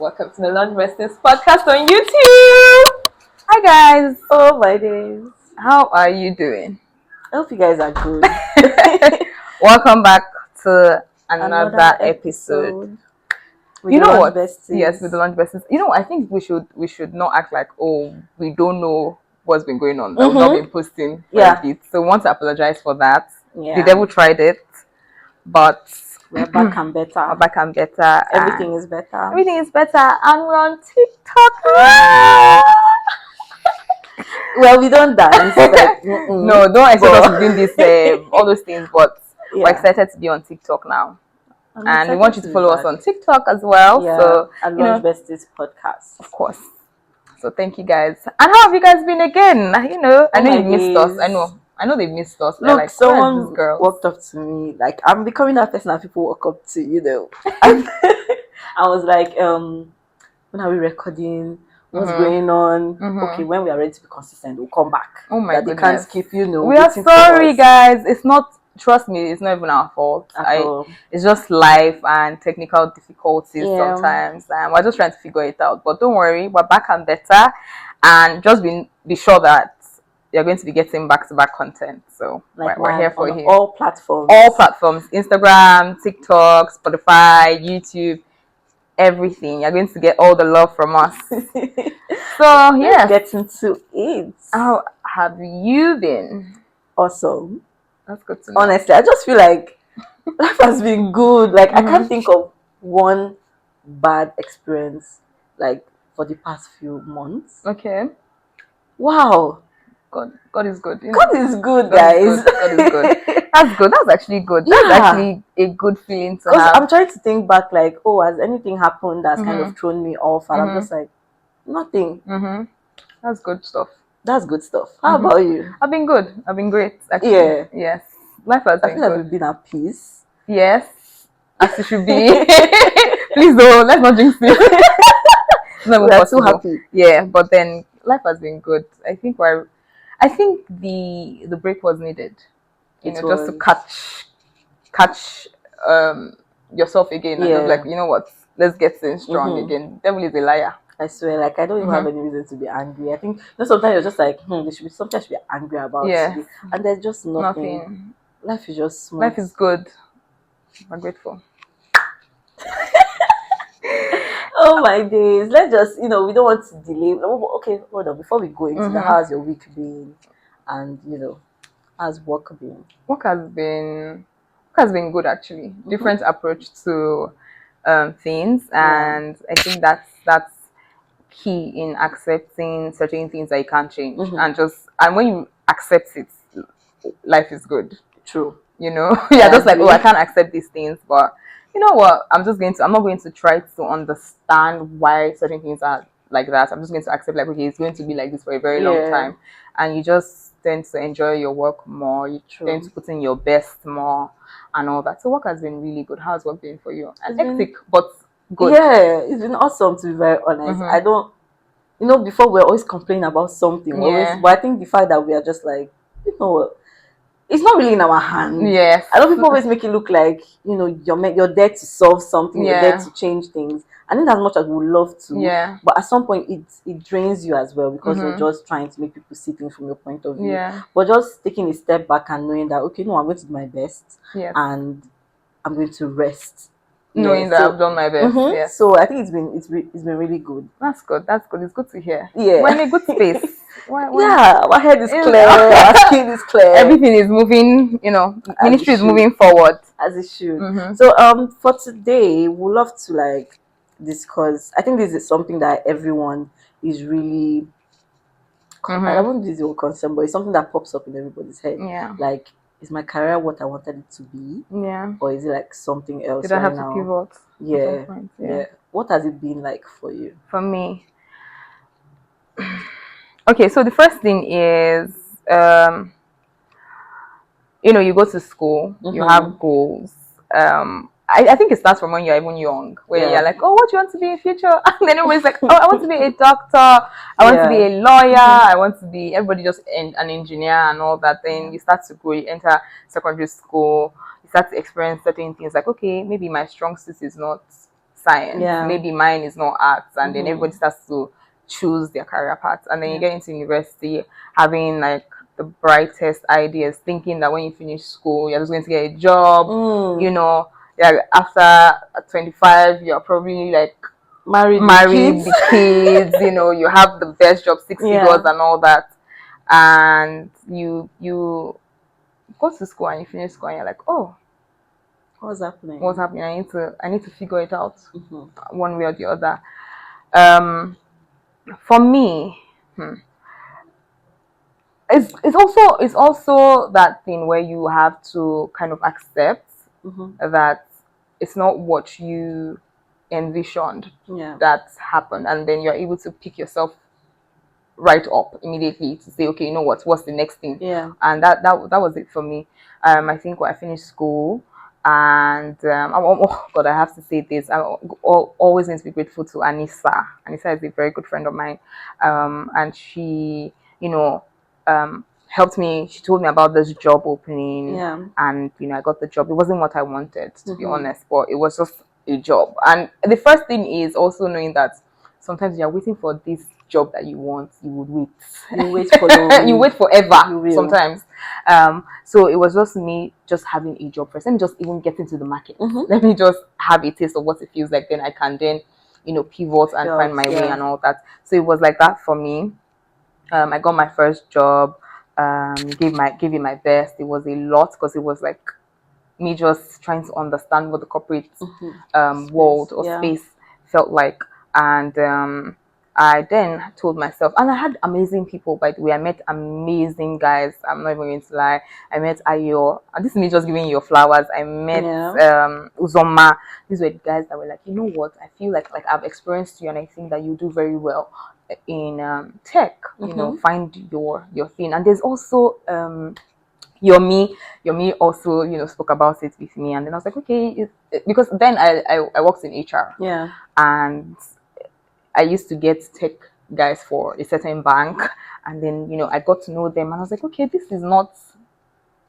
welcome to the Lunch Bestings podcast on YouTube. Hi guys, Oh my days. how are you doing? I hope you guys are good. Welcome back to another episode. With You the know Lunch what? Besties. Yes, with the Lunch Bestings. I think we should not act like we don't know what's been going on. That we've not been posting for a bit. So we want to apologize for that. Yeah. The devil tried it, but We're back and better. we're back and better. Everything is better. Everything is better, and we're on TikTok. Well, we don't dance. Like, No, don't expect us to do this, all those things, but we're excited to be on TikTok now. And we want you to follow us on TikTok as well. Yeah, so, at Lunch Besties podcast. Of course. So thank you guys. And how have you guys been again? I know you've missed us. I know they've missed us. Look, like, someone walked up to me. Like, I'm becoming that person that people walk up to, And I was like, when are we recording? What's going on? Okay, when we are ready to be consistent, we'll come back. Oh my goodness. They can't keep, We are sorry, guys. It's not, trust me, it's not even our fault. It's just life and technical difficulties sometimes. And we're just trying to figure it out. But don't worry, we're back and better. And just be sure that you're going to be getting back-to-back content. So we're here for you. All platforms. Instagram, TikTok, Spotify, YouTube. Everything. You're going to get all the love from us. So yeah, get into it. How have you been? Awesome. That's good to know. Honestly, I just feel like life has been good. Like I can't think of one bad experience like for the past few months. Okay. Wow. God is good. God is good, guys. God is good. That's good. That's actually good. That's actually a good feeling to have. I'm trying to think back, like, has anything happened that's kind of thrown me off? And I'm just like, nothing. That's good stuff. That's good stuff. How about you? I've been good. I've been great. Actually. Yeah. Yes. Life has been I feel like we've been at peace. Yes. As it should be. Please don't. Let's not jinx it. We are too happy. Yeah, but then life has been good. I think the break was needed. Just to catch yourself again and just like, you know what, let's get things strong again. Devil is a liar. I swear, like I don't even have any reason to be angry. I think sometimes you're just like, there should be something I should be angry about. Yeah. And there's just nothing. Life is just smooth. Life is good. I'm grateful. Oh my days. Let's just, we don't want to delay. Okay, hold on. Before we go into the how's your week been and how's work been? Work has been good actually. Different approach to things, and I think that's key in accepting certain things that you can't change, and when you accept it, life is good. True. Just like, I can't accept these things, but you know what? I'm not going to try to understand why certain things are like that. I'm just going to accept, like, okay, it's going to be like this for a very long time, and you just tend to enjoy your work more. You tend to put in your best more and all that. So work has been really good. How's work been for you? Hectic, but good. Yeah, it's been awesome, to be very honest. I don't, before we're always complaining about something, but I think the fact that we are just like, it's not really in our hands. Yes. I know people always make it look like, you're there to solve something, you're there to change things. I think as much as we would love to, but at some point it drains you as well, because you're just trying to make people see things from your point of view. But just taking a step back and knowing that, okay, no, I'm going to do my best, and I'm going to rest. Knowing that I've done my best. Yes. So I think it's been really good. That's good. It's good to hear. Yeah. We're in a good space. Yeah, our head is clear, our skin is clear. Everything is moving, ministry is moving forward. As it should. So for today, we'd love to discuss, I think this is something that everyone is really I won't use the word concern, but it's something that pops up in everybody's head. Yeah. Like, is my career what I wanted it to be? Yeah. Or is it like something else? Did I have to pivot? Yeah. What has it been like for you? For me, okay, so the first thing is, you go to school, you have goals. I think it starts from when you're even young, where you're like, what do you want to be in future? And then everybody's like, I want to be a doctor, I want to be a lawyer, I want to be, everybody just an engineer and all that. Then you start to grow, you enter secondary school, you start to experience certain things like, okay, maybe my strong suit is not science. Maybe mine is not arts, and then everybody starts to choose their career path. And then you get into university having like the brightest ideas, thinking that when you finish school, you're just going to get a job. You know, after 25, you're probably like married the kids. You know, you have the best job, 6 figures and all that. And you go to school and you finish school and you're like, oh, what's happening? I need to figure it out one way or the other. For me, it's also that thing where you have to kind of accept that it's not what you envisioned that happened, and then you're able to pick yourself right up immediately to say, okay, you know what's the next thing? And that was it for me. I think when I finished school, and oh God, I have to say this. I always need to be grateful to Anissa. Anissa is a very good friend of mine, and she, you know, helped me. She told me about this job opening, and you know, I got the job. It wasn't what I wanted, to be honest, but it was just a job. And the first thing is also knowing that sometimes you're waiting for this job that you want, you would wait. You wait for you wait forever sometimes. So it was just me just having a job first. Let me just even get into the market. Let me just have a taste of what it feels like. Then I can you know, pivot and find my way and all that. So it was like that for me. I got my first job. Gave it my best. It was a lot because it was like me just trying to understand what the corporate world or space felt like. And I then told myself, and I had amazing people, by the way. I met amazing guys. I'm not even going to lie. I met Ayo, and this is me just giving you your flowers. I met Uzoma. These were the guys that were like, you know what? I feel like I've experienced you, and I think that you do very well in tech. You know, find your thing. And there's also Yomi also, you know, spoke about it with me, and then I was like, okay, because then I worked in HR, and I used to get tech guys for a certain bank, and then, you know, I got to know them, and I was like, okay, this is not,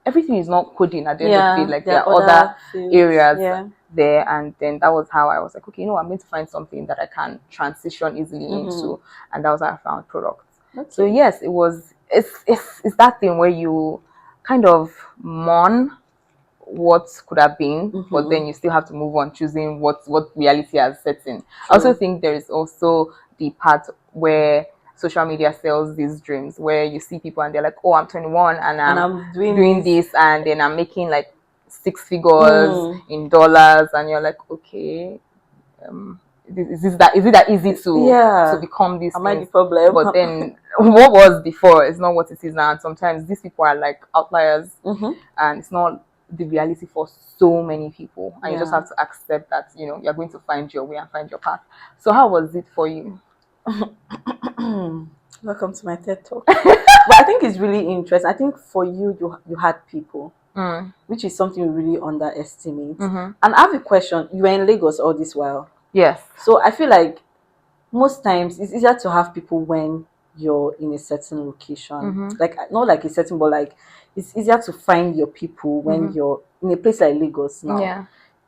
everything is not coding at the end of the day, like there are other areas there. And then that was how I was like, okay, you know, I'm going to find something that I can transition easily into, and that was how I found products. So yes, it's that thing where you kind of mourn what could have been, but then you still have to move on, choosing what reality has set in. I also think there is also the part where social media sells these dreams, where you see people and they're like, oh, I'm 21 and I'm doing this, and then I'm making like 6 figures in dollars, and you're like, okay, is it that easy to become this? Am I the problem? But then what was before is not what it is now. And sometimes these people are like outliers, and it's not the reality for so many people, and you just have to accept that, you know, you're going to find your way and find your path. So how was it for you? Welcome to my TED talk. But I think it's really interesting. I think for you had people, which is something you really underestimate. And I have a question. You were in Lagos all this while. Yes. So I feel like most times it's easier to have people when you're in a certain location, like not like a certain, but like it's easier to find your people when you're in a place like Lagos now.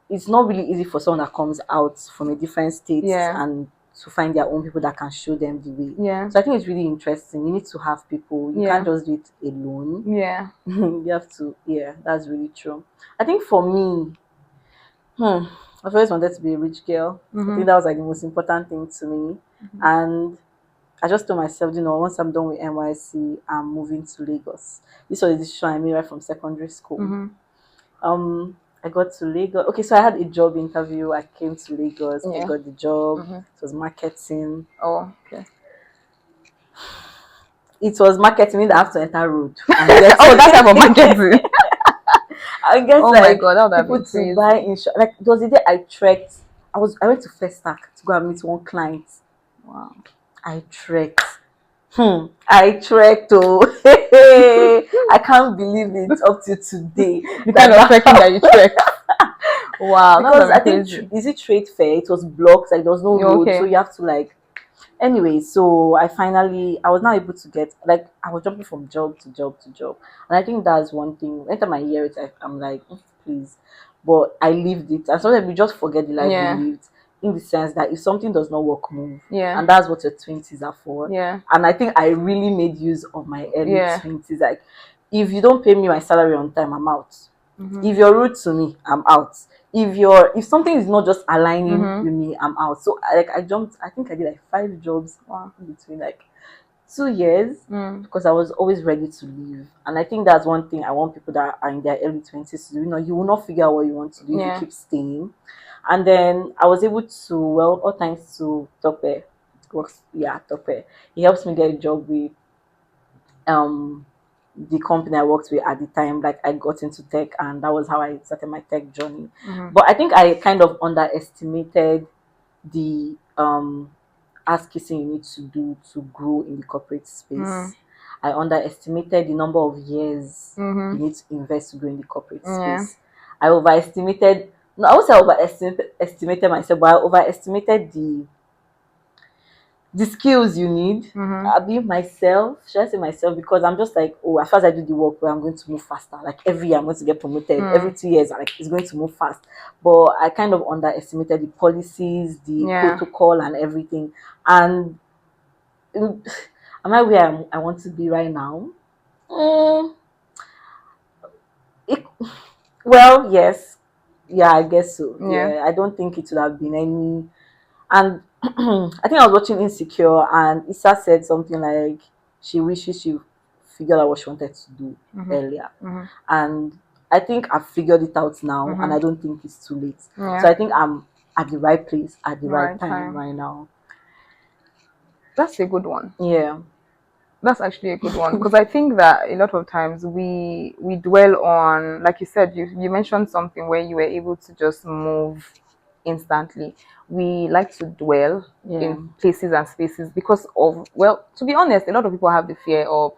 It's not really easy for someone that comes out from a different state and to find their own people that can show them the way. So I think it's really interesting. You need to have people. You can't just do it alone. You have to. That's really true. I think for me, I've always wanted to be a rich girl. I think that was like the most important thing to me. And I just told myself, you know, once I'm done with NYC, I'm moving to Lagos. This was a decision I made right from secondary school. I got to Lagos. Okay, so I had a job interview. I came to Lagos. I got the job. It was marketing. Oh, okay. It was marketing that I have to enter road. Oh, that type of marketing. I guess oh like my God, that would have people been crazy. to buy insurance. Like there was a day I trekked. I went to Festac to go and meet one client. Wow. I trekked. I trekked. Oh, I can't believe it up to today. The kind of trekking that you trekked. Wow, because I think is it trade fair? It was blocked. Like there was no road, so you have to like. Anyway, so I was now able to get, like, I was jumping from job to job to job, and I think that's one thing. Anytime I hear it, I'm like, please. But I lived it, and sometimes we just forget the life we lived. in the sense that if something does not work, move. Yeah. And that's what your 20s are for. Yeah. And I think I really made use of my early Yeah. 20s. Like, if you don't pay me my salary on time, I'm out. Mm-hmm. If you're rude to me, I'm out. If something is not just aligning Mm-hmm. with me, I'm out. So I jumped. I think I did like 5 jobs between like 2 years because I was always ready to leave. And I think that's one thing I want people that are in their early 20s to do. You will not figure out what you want to do if you keep staying. And then I was able to, well, all thanks to Tope, Tope. He helps me get a job with the company I worked with at the time. Like, I got into tech, and that was how I started my tech journey. But I think I kind of underestimated the ass kissing you need to do to grow in the corporate space. I underestimated the number of years you need to invest to grow in the corporate space. I overestimated. No, I would say I overestimated myself, but I overestimated the skills you need. I'll be myself. Should I say myself? Because I'm just like, oh, as far as I do the work, well, I'm going to move faster. Like, every year I'm going to get promoted. Every 2 years, like, it's going to move fast. But I kind of underestimated the policies, the protocol, and everything. And am I where I want to be right now? Well, yes. Yeah, I guess so. Yeah, I don't think it would have been any. And I think I was watching Insecure, and Issa said something like she wishes she figured out what she wanted to do earlier. And I think I've figured it out now, and I don't think it's too late. So I think I'm at the right place at the right time right now. That's a good one. Yeah. That's actually a good one, because I think that a lot of times we dwell on, like you said, you mentioned something where you were able to just move instantly. We like to dwell in places and spaces because of, well, to be honest, a lot of people have the fear of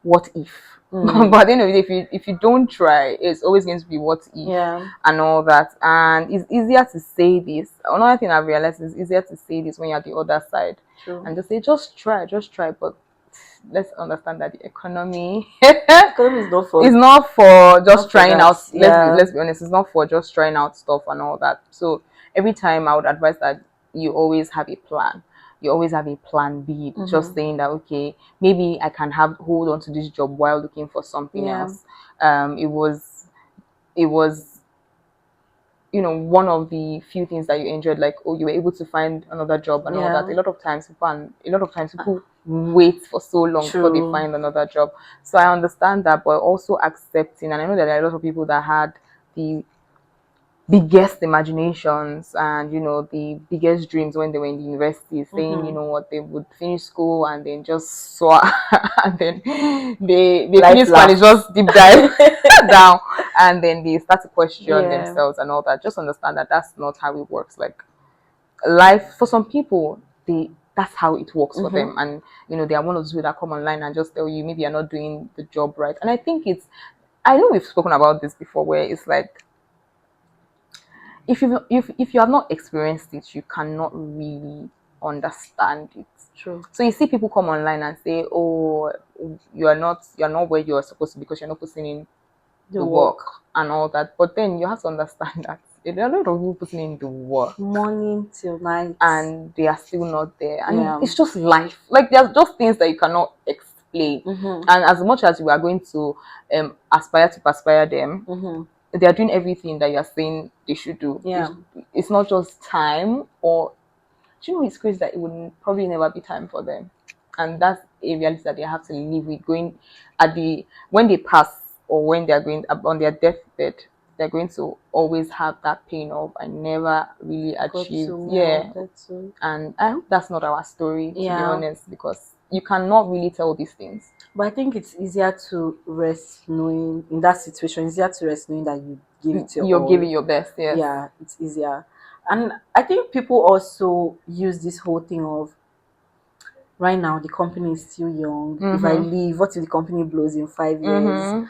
what if. But at the end of the day, if you don't try, it's always going to be what if and all that. And it's easier to say this. Another thing I've realized is easier to say this when you're at the other side. And just say, just try. But let's understand that the economy is not for just trying out. Let's be honest, it's not for just trying out stuff and all that. So every time I would advise that you always have a plan. You always have a plan B. Just saying that, okay, maybe I can hold on to this job while looking for something else. It was one of the few things that you enjoyed, like, oh, you were able to find another job and all that. A lot of times people wait for so long before they find another job. So I understand that, but also accepting. And I know that there are a lot of people that had the biggest imaginations and the biggest dreams when they were in the university, saying what, they would finish school and then just soar and then they finish school and it's just deep dive down, and then they start to question themselves and all that. Just understand that that's not how it works. Like, life for some people, that's how it works for them. And they are one of those people that come online and just tell you maybe you're not doing the job right. And I think I know we've spoken about this before, where it's like, if you have not experienced it, you cannot really understand it. True. So you see people come online and say, oh, you're not where you're supposed to be because you're not putting in the work and all that. But then you have to understand that there are a lot of people putting in the work morning till night and they are still not there. And it's just life. Like, there's just things that you cannot explain. And as much as you are going to aspire to perspire them, they are doing everything that you're saying they should do. It's not just time, or it's crazy that it would probably never be time for them. And that's a reality that they have to live with. Going when they pass, or when they're going on their deathbed, they're going to always have that pain of, I never really achieved. And I hope that's not our story, to be honest, because you cannot really tell these things. But I think it's easier to rest knowing, in that situation, easier to rest knowing that you give it you're giving your best. Yeah, it's easier. And I think people also use this whole thing of, right now the company is still young. If I leave, what if the company blows in 5 years?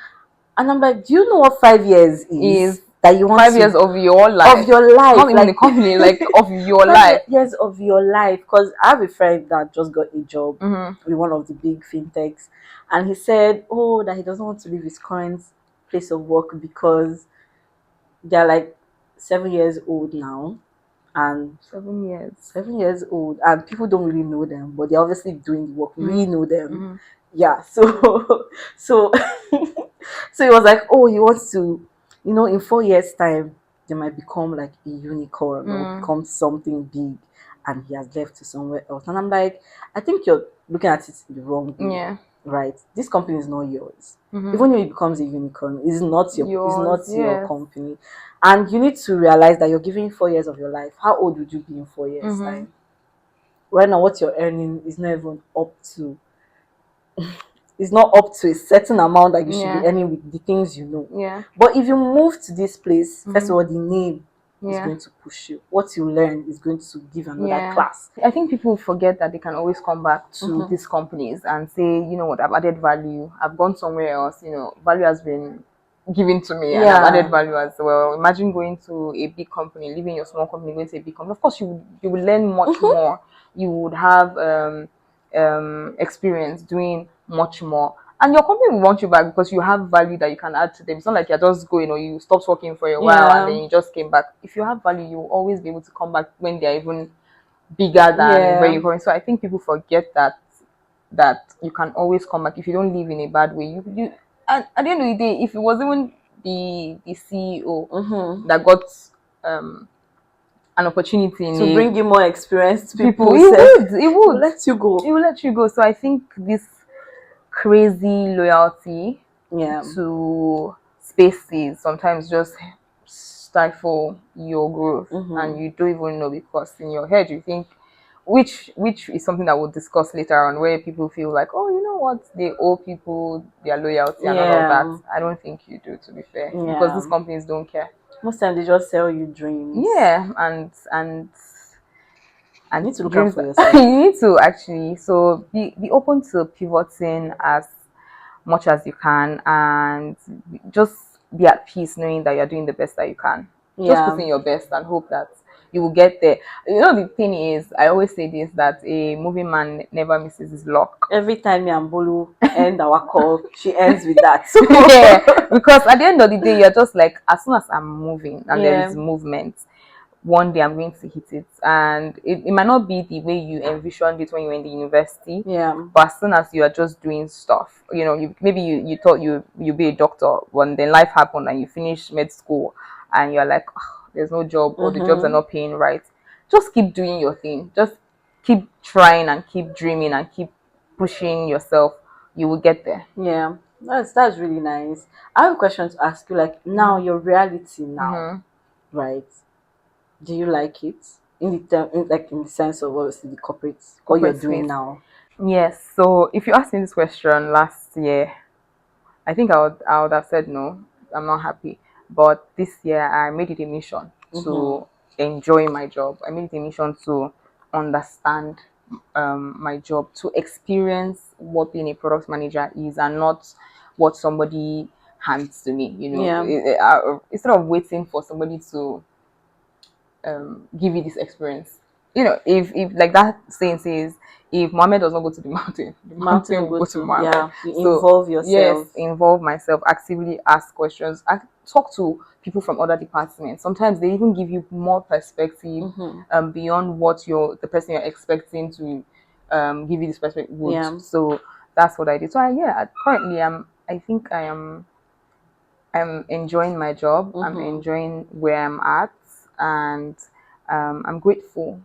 And I'm like, do you know what 5 years is? That you want 5 years of your life. Of your life. Not even the company, like of your life. 5 years of your life. Because I have a friend that just got a job with one of the big fintechs. And he said, that he doesn't want to leave his current place of work because they're like 7 years old now. and 7 years. 7 years old, and people don't really know them, but they're obviously doing the work. We know them. Mm-hmm. Yeah. So so so it was like, oh, he wants to, in 4 years' time, they might become like a unicorn or become something big, and he has left to somewhere else. And I'm like, I think you're looking at it the wrong way. Yeah. Right? This company is not yours. Mm-hmm. Even if it becomes a unicorn, it's not Yours, your company. And you need to realize that you're giving 4 years of your life. How old would you be in 4 years' time? Right now, what you're earning is not even up to it's not up to a certain amount that you should be earning with the things you know. Yeah. But if you move to this place, first of all, the name is going to push you. What you learn is going to give another class. I think people forget that they can always come back to these companies and say, you know what, I've added value. I've gone somewhere else. Value has been given to me, and I've added value as well. Imagine going to a big company, leaving your small company, going to a big company. Of course, you will learn much more. You would have experience doing much more, and your company will want you back because you have value that you can add to them. It's not like you're just going or you stopped working for a while and then you just came back. If you have value, you will always be able to come back when they're even bigger than where you're going. So I think people forget that you can always come back if you don't live in a bad way. You and at the end of the day, if it was even the CEO that got an opportunity to bring you more experienced people, he would let you go. He will let you go. So I think this crazy loyalty to spaces sometimes just stifle your growth, and you don't even know, because in your head you think, which is something that we'll discuss later on, where people feel like, oh, you know what, they owe people their loyalty and all of that. I don't think you do, to be fair, because these companies don't care. Most times they just sell you dreams. And you need to look out for yourself. You need to actually, so be open to pivoting as much as you can, and just be at peace knowing that you're doing the best that you can. Just put in your best and hope that you will get there. The thing is, I always say this, that a moving man never misses his luck. Every time me and Bolu end our call, she ends with that. So. Because at the end of the day, you're just like, as soon as I'm moving and there is movement, one day I'm going to hit it, and it might not be the way you envisioned it when you were in the university. But as soon as you are just doing stuff, maybe you thought you'd be a doctor, when then life happened and you finish med school and you're like, oh, there's no job, or the jobs are not paying right. Just keep doing your thing. Just keep trying and keep dreaming and keep pushing yourself. You will get there. Yeah, that's really nice. I have a question to ask you. Like, now your reality now, right? Do you like it in the sense of obviously the corporate, what you're doing now? Yes. So if you asked me this question last year, I think I would have said no, I'm not happy. But this year I made it a mission to enjoy my job. I made it a mission to understand my job, to experience what being a product manager is, and not what somebody hands to me. Instead of waiting for somebody to give you this experience. If like that saying says, if Mohammed does not go to the mountain will go to Mohammed. Yeah, involve yourself. Yes, involve myself, actively ask questions, talk to people from other departments. Sometimes they even give you more perspective beyond what the person you're expecting to give you this perspective would. Yeah. So that's what I did. So currently I'm enjoying my job. I'm enjoying where I'm at, and I'm grateful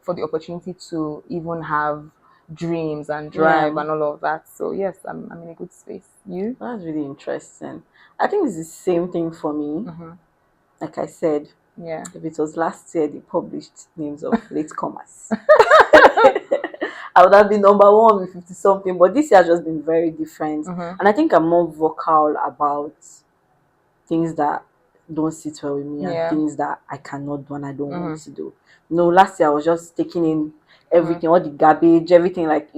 for the opportunity to even have dreams and drive and all of that. So yes, I'm in a good space. You? That's really interesting. I think it's the same thing for me. Like I said, if it was last year they published names of latecomers, I would have been number one with 50 something, but this year has just been very different. And I think I'm more vocal about things that don't sit well with me and things that I cannot do and I don't want to do. Last year I was just taking in everything, all the garbage, everything. Like,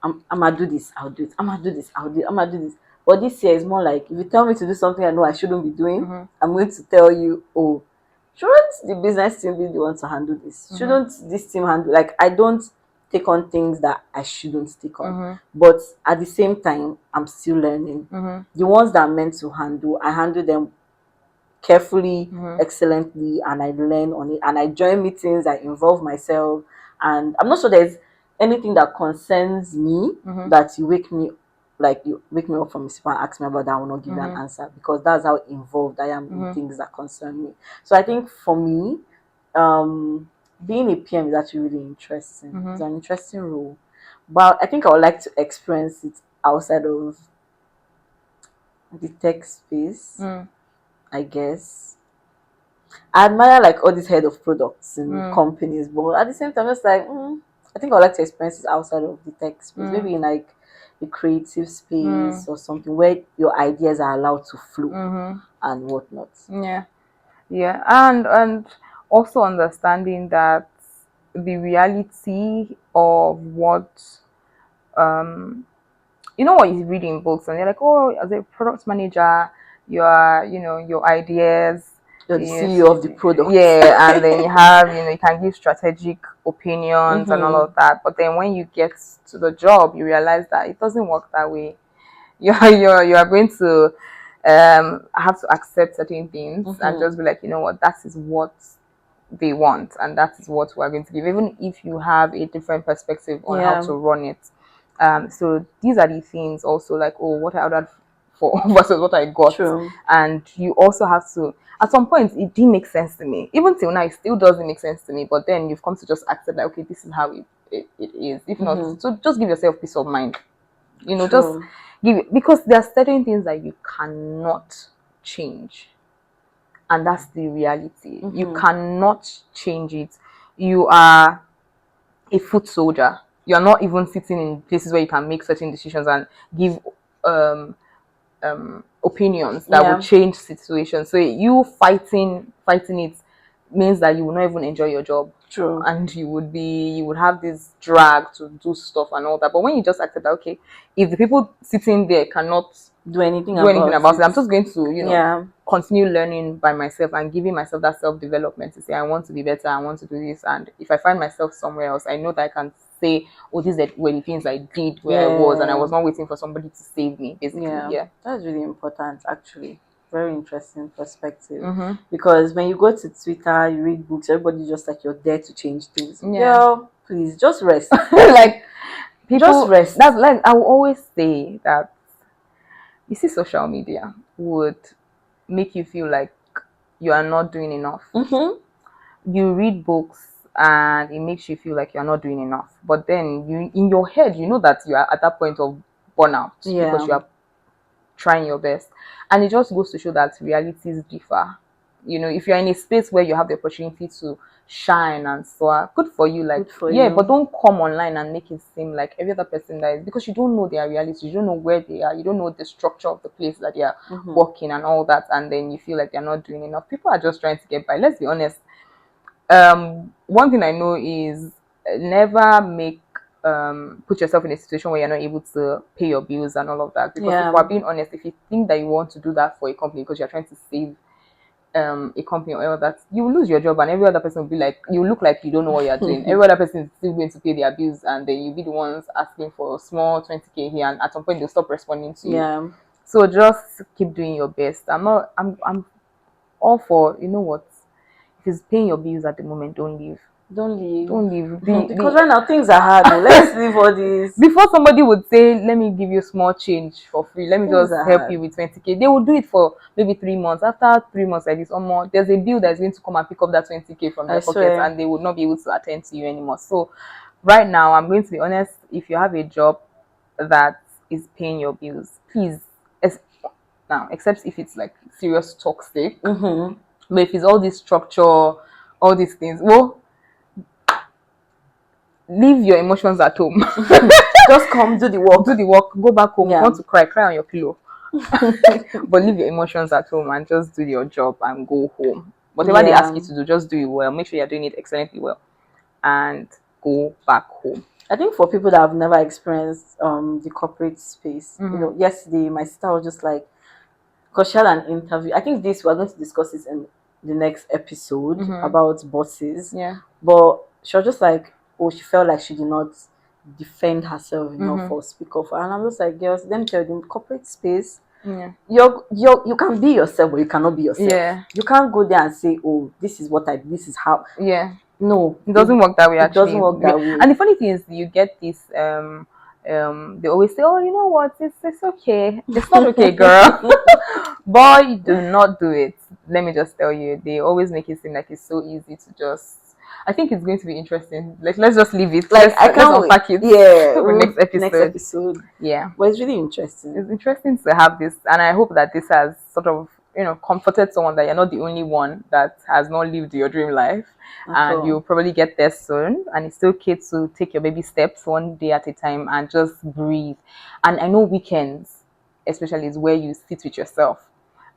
I'm gonna do this, I'll do it. I'm gonna do this, I'll do it. I'm gonna do this. But this year is more like, if you tell me to do something I know I shouldn't be doing, I'm going to tell you, oh, shouldn't the business team be the one to handle this? Shouldn't this team handle? Like, I don't take on things that I shouldn't take on. But at the same time, I'm still learning. The ones that I'm meant to handle, I handle them carefully, excellently, and I learn on it, and I join meetings, I involve myself, and I'm not sure there's anything that concerns me that you wake me up from sleep and ask me about that, I will not give you an answer, because that's how involved I am in things that concern me. So I think for me, being a PM is actually really interesting. It's an interesting role, but I think I would like to experience it outside of the tech space. I guess I admire like all these head of products in companies, but at the same time, just like I think I'd like to experience it outside of the tech space, maybe in like a creative space or something where your ideas are allowed to flow and whatnot. Yeah, and also understanding that the reality of what you know what you read in books, and they're like, oh, as a product manager, you are, your ideas. You're the CEO of the product. Yeah, and then you have, you can give strategic opinions and all of that. But then when you get to the job, you realize that it doesn't work that way. You are going to have to accept certain things and just be like, you know what, that is what they want, and that is what we're going to give, even if you have a different perspective on how to run it. So these are the things also, like, oh, what I ordered for versus what I got. True. And you also have to, at some point, it didn't make sense to me. Even till now, it still doesn't make sense to me. But then you've come to just accept that, okay, this is how it is. If not, so just give yourself peace of mind. Just give it, because there are certain things that you cannot change. And that's the reality. You cannot change it. You are a foot soldier. You're not even sitting in places where you can make certain decisions and give opinions that will change situations. So you fighting it means that you will not even enjoy your job. True. And you would have this drag to do stuff and all that. But when you just accept that, okay, if the people sitting there cannot do anything about it, I'm just going to continue learning by myself and giving myself that self-development to say, I want to be better, I want to do this. And if I find myself somewhere else, I know that I can say, oh, these were the things I did where I was, and I was not waiting for somebody to save me, basically. That's really important, actually. Very interesting perspective. Because when you go to Twitter, you read books, everybody just like, you're there to change things. Girl, please just rest. Like, people just rest. That's like, I will always say that, you see, social media would make you feel like you are not doing enough. You read books and it makes you feel like you're not doing enough. But then you, in your head, you know that you are at that point of burnout because you are trying your best. And it just goes to show that realities differ. If you're in a space where you have the opportunity to shine and soar, good for you. Like, but don't come online and make it seem like every other person that is, because you don't know their reality, you don't know where they are, you don't know the structure of the place that they are working and all that, and then you feel like they're not doing enough. People are just trying to get by. Let's be honest. One thing I know is never put yourself in a situation where you're not able to pay your bills and all of that. Because if we're being honest, if you think that you want to do that for a company because you're trying to save a company or that, you will lose your job, and every other person will be like, you look like you don't know what you're doing. Every other person is still going to pay their bills, and then you'll be the ones asking for a small 20K here, and at some point they'll stop responding to you. So just keep doing your best. I'm all for, you know what, if it's paying your bills at the moment, don't leave. Because right now things are hard. Let's leave all this. Before somebody would say, let me give you small change for free, let me just help you with 20K, they will do it for maybe 3 months. After 3 months like this or more, there's a bill that's going to come and pick up that 20K from their pocket, and they would not be able to attend to you anymore. So right now, I'm going to be honest, if you have a job that is paying your bills, please, now, except if it's like serious toxic, but if it's all this structure, all these things, well, leave your emotions at home. Just come, do the work, go back home. If you want to cry on your pillow. But leave your emotions at home and just do your job and go home. Whatever they ask you to do, just do it well. Make sure you're doing it excellently well, and go back home. I think for people that have never experienced the corporate space, yesterday my sister was just like, because she had an interview. I think we're going to discuss this in the next episode about bosses. But she was just like, oh, she felt like she did not defend herself enough or speak up. And I'm just like, girls, let me tell you, in corporate space, you can be yourself, but you cannot be yourself. Yeah. You can't go there and say, oh, this is how. Yeah. No, it doesn't work that way. It doesn't work that way. And the funny thing is, you get this. They always say, "Oh, you know what? It's okay. It's not okay, girl." Boy, do not do it. Let me just tell you, they always make it seem like it's so easy to just. I think it's going to be interesting. Like, let's just leave it. Like, let's unpack it. Yeah, for next episode. Yeah, but it's really interesting. It's interesting to have this, and I hope that this has sort of comforted someone that you're not the only one that has not lived your dream life, and you'll probably get there soon. And it's okay to take your baby steps one day at a time and just breathe. And I know weekends, especially, is where you sit with yourself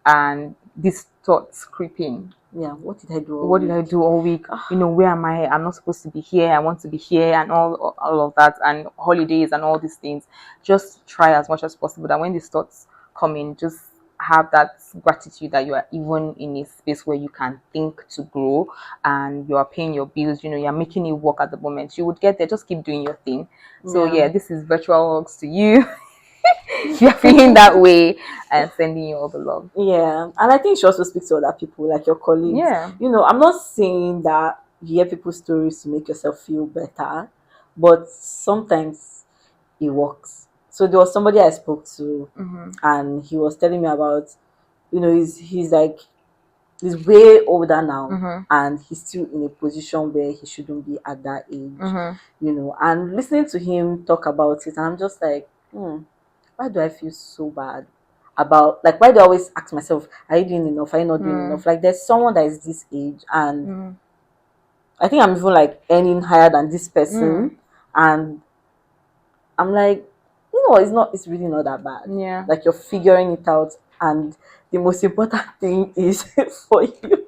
and these thoughts creeping. Yeah, what did I do all week? Where am I? I'm not supposed to be here. I want to be here, and all of that, and holidays and all these things. Just try as much as possible that when these thoughts come in, just have that gratitude that you are even in a space where you can think to grow, and you are paying your bills. You're making it work at the moment. You would get there. Just keep doing your thing. So yeah, this is virtual hugs to you. You're feeling that way, and sending you all the love. Yeah, and I think she also speaks to other people, like your colleagues. Yeah, I'm not saying that you hear people's stories to make yourself feel better, but sometimes it works. So there was somebody I spoke to, and he was telling me about, he's like, he's way older now, and he's still in a position where he shouldn't be at that age, and listening to him talk about it, and I'm just like, why do I feel so bad about, like, why do I always ask myself, are you doing enough? Are you not doing enough? Like, there's someone that is this age, and I think I'm even like earning higher than this person, and I'm like, it's really not that bad. Yeah. Like, you're figuring it out, and the most important thing is for you.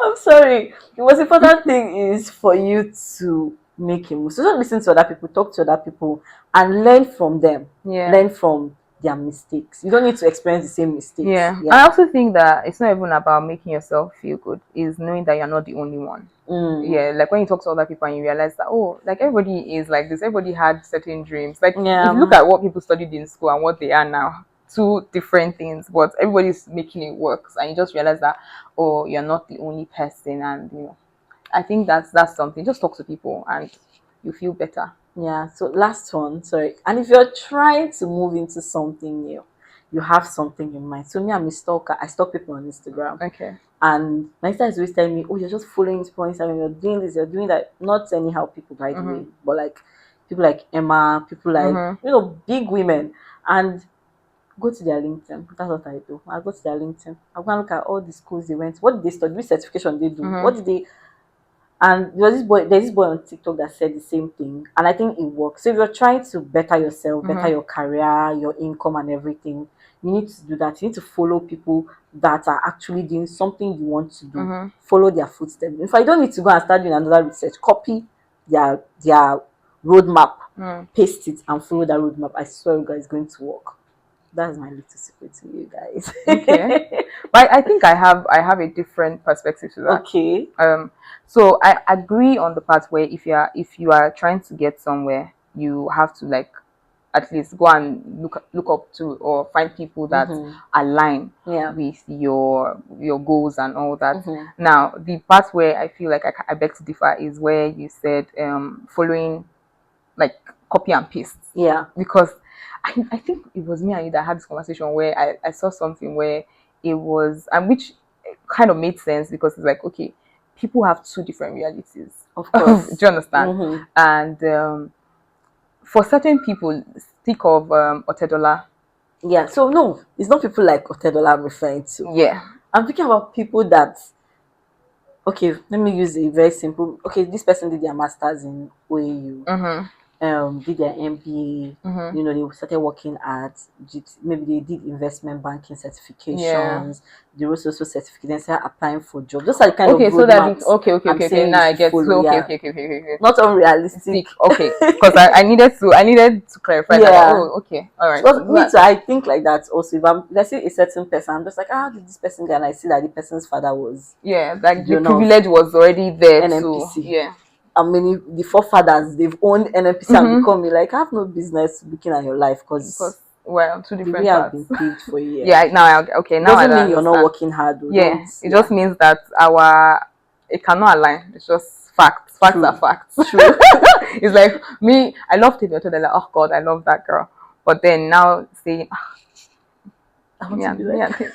I'm sorry. The most important thing is for you to make a move. So don't listen to other people, talk to other people, and learn from them. Yeah. Learn from their mistakes. You don't need to experience the same mistakes. Yeah. I also think that it's not even about making yourself feel good. It's knowing that you're not the only one. Yeah, like when you talk to other people and you realize that, like, everybody is like this. Everybody had certain dreams. Like, if you look at what people studied in school and what they are now, two different things, but everybody's making it work, and you just realize that, you're not the only person. And I think that's something. Just talk to people and you feel better. Yeah. So last one, sorry. And if you're trying to move into something new, you have something in mind. So me, I'm a stalker. I stalk people on Instagram. Okay. And my sister is always telling me, you're just following people on Instagram, you're doing this, you're doing that. Not anyhow people, by the way, but like people like Emma, people like big women, and go to their LinkedIn. That's what I do. I go to their LinkedIn. I go and look at all the schools they went. What did they study? Which certification they do? What did they? And there's this boy on TikTok that said the same thing, and I think it works. So if you're trying to better yourself, better your career, your income, and everything, you need to do that. You need to follow people that are actually doing something you want to do. Follow their footsteps. In fact, you don't need to go and start doing another research. Copy their roadmap, paste it, and follow that roadmap. I swear, guys, it's going to work. That's my little secret to you guys. Okay. But I think I have a different perspective to that. Okay. So I agree on the part where if you are trying to get somewhere, you have to, like, at least go and look up to or find people that align with your goals and all that. Now, the part where I feel like I beg to differ is where you said following, like, copy and paste. Yeah. Because I think it was me and you that had this conversation where I saw something where it was, and which kind of made sense, because it's like, okay, people have two different realities. Of course. Do you understand? And for certain people, think of Otedola. Yeah, so no, it's not people like Otedola I'm referring to. Yeah. I'm thinking about people that, okay, let me use a very simple, okay, this person did their masters in OAU. Did their MBA, they started working at maybe they did investment banking certifications, they also certificate, then started applying for jobs. Those are the kind of roadmaps. Okay. Now I get okay. Not unrealistic. Okay, because I needed to clarify that. Oh, okay, all right. Because me too, I think like that also. If let's say a certain person, I'm just like, how did this person get? And I see that the person's father was, like the privilege was already there. NNPC. So, yeah. And many the forefathers, they've owned NNPC and become me. Like, I have no business looking at your life because Well, two different we have parts. been paid for years. Yeah, now okay. Now doesn't mean you're not working hard. Though. Yeah, it just means that it cannot align. It's just facts. Facts are facts. True. It's like me. I love Tavia. They're like, oh God, I love that girl. But then now say, I want to be like.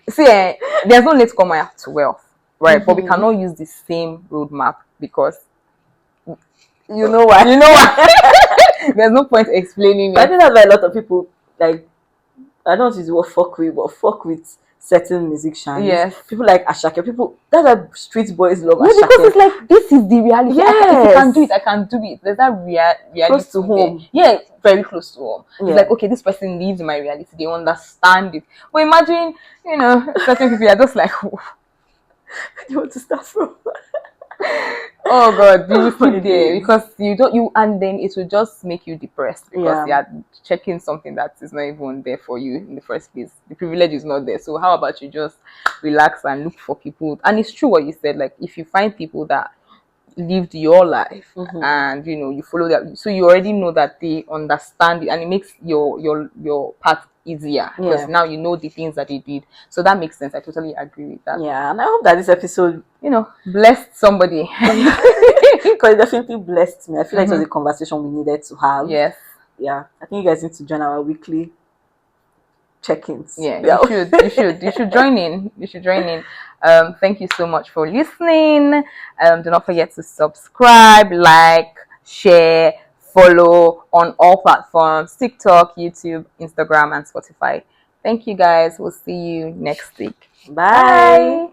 See, there's no late comer to wealth, right? But we cannot use the same roadmap because you know why? There's no point explaining it. I think that's why a lot of people like. I don't use the word fuck with certain musicians. Yes. People like Ashake. People that's why street boys love Ashake. Because it's like this is the reality. Yes. If you can do it, I can do it. There's that reality close to home. Yeah, very close to home. Yeah. It's like, okay, this person lives in my reality. They understand it. But imagine, certain people are just like, where do you want to start from? Oh God, you will sit there because and then it will just make you depressed because you are checking something that is not even there for you in the first place. The privilege is not there. So how about you just relax and look for people? And it's true what you said. Like if you find people that lived your life and you follow that, so you already know that they understand it, and it makes your path easier because now you know the things that they did. So that makes sense. I totally agree with that. Yeah, and I hope that this episode blessed somebody because it definitely blessed me. I feel like it was a conversation we needed to have. Yes. Yeah, I think you guys need to join our weekly check-ins. Yeah. You should join in. Thank you so much for listening. Do not forget to subscribe, like, share, follow on all platforms: TikTok, YouTube, Instagram, and Spotify. Thank you guys. We'll see you next week. Bye.